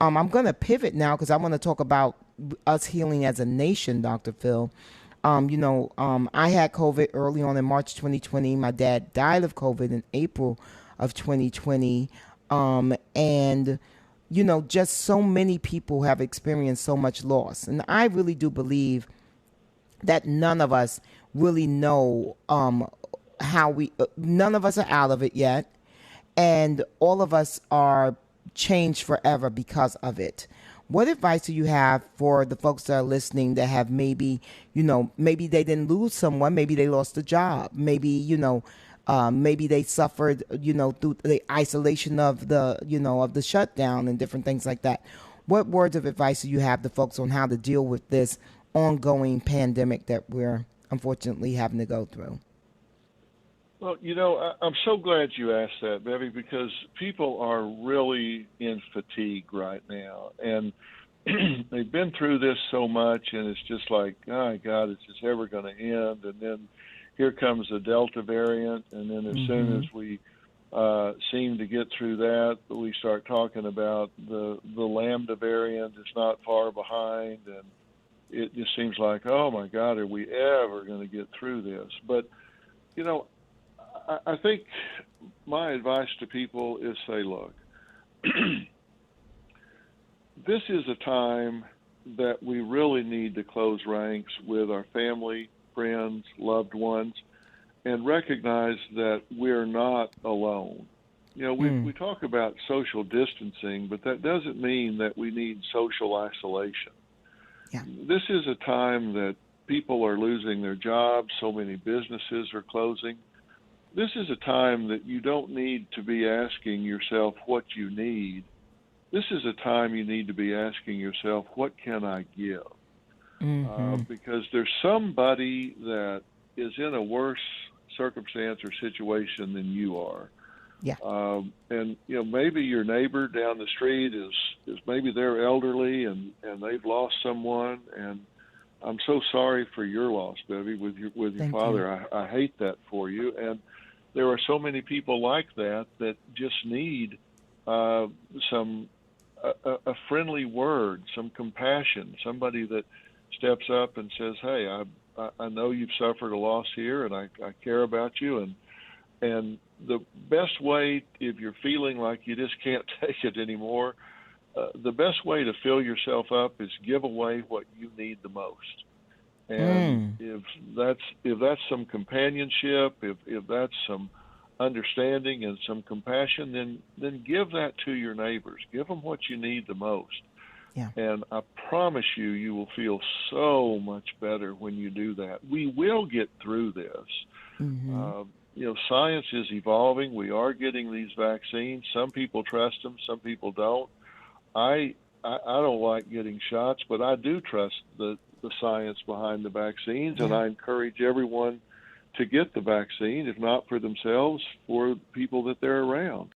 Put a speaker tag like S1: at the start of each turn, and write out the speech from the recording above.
S1: I'm going to pivot now because I want to talk about us healing as a nation, Dr. Phil. I had COVID early on in March 2020. My dad died of COVID in April of 2020. And just so many people have experienced so much loss. And I really do believe that none of us really know none of us are out of it yet, and all of us are changed forever because of it. What advice do you have for the folks that are listening that have maybe they didn't lose someone, maybe they lost a job, maybe they suffered, through the isolation of the shutdown and different things like that. What words of advice do you have to folks on how to deal with this ongoing pandemic that we're unfortunately having to go through?
S2: Well, I'm so glad you asked that, Bevy, because people are really in fatigue right now. And they've been through this so much, and it's just like, oh, God, is this ever going to end? And then here comes the Delta variant. And then as soon
S1: Mm-hmm.
S2: as we seem to get through that, we start talking about the Lambda variant is not far behind. And it just seems like, oh, my God, are we ever going to get through this? But, you know, I think my advice to people is say, look, this is a time that we really need to close ranks with our family, friends, loved ones, and recognize that we're not alone. We
S1: Mm.
S2: talk about social distancing, but that doesn't mean that we need social isolation.
S1: Yeah.
S2: This is a time that people are losing their jobs, so many businesses are closing. This is a time that you don't need to be asking yourself what you need. This is a time you need to be asking yourself, what can I give?
S1: Mm-hmm.
S2: Because there's somebody that is in a worse circumstance or situation than you are.
S1: Yeah.
S2: And maybe your neighbor down the street is maybe they're elderly and they've lost someone, and I'm so sorry for your loss, Bevy, with your
S1: Thank you.
S2: father. I hate that for you, and there are so many people like that that just need uh, some a friendly word, some compassion, somebody that steps up and says, "Hey, I know you've suffered a loss here, and I care about you." And the best way, if you're feeling like you just can't take it anymore, the best way to fill yourself up is give away what you need the most. And
S1: Mm.
S2: if that's some companionship, if that's some understanding and some compassion, then give that to your neighbors. Give them what you need the most.
S1: Yeah.
S2: And I promise you, you will feel so much better when you do that. We will get through this.
S1: Mm-hmm.
S2: Science is evolving. We are getting these vaccines. Some people trust them, some people don't. I don't like getting shots, but I do trust the science behind the vaccines, and
S1: Yeah.
S2: I encourage everyone to get the vaccine, if not for themselves, for people that they're around.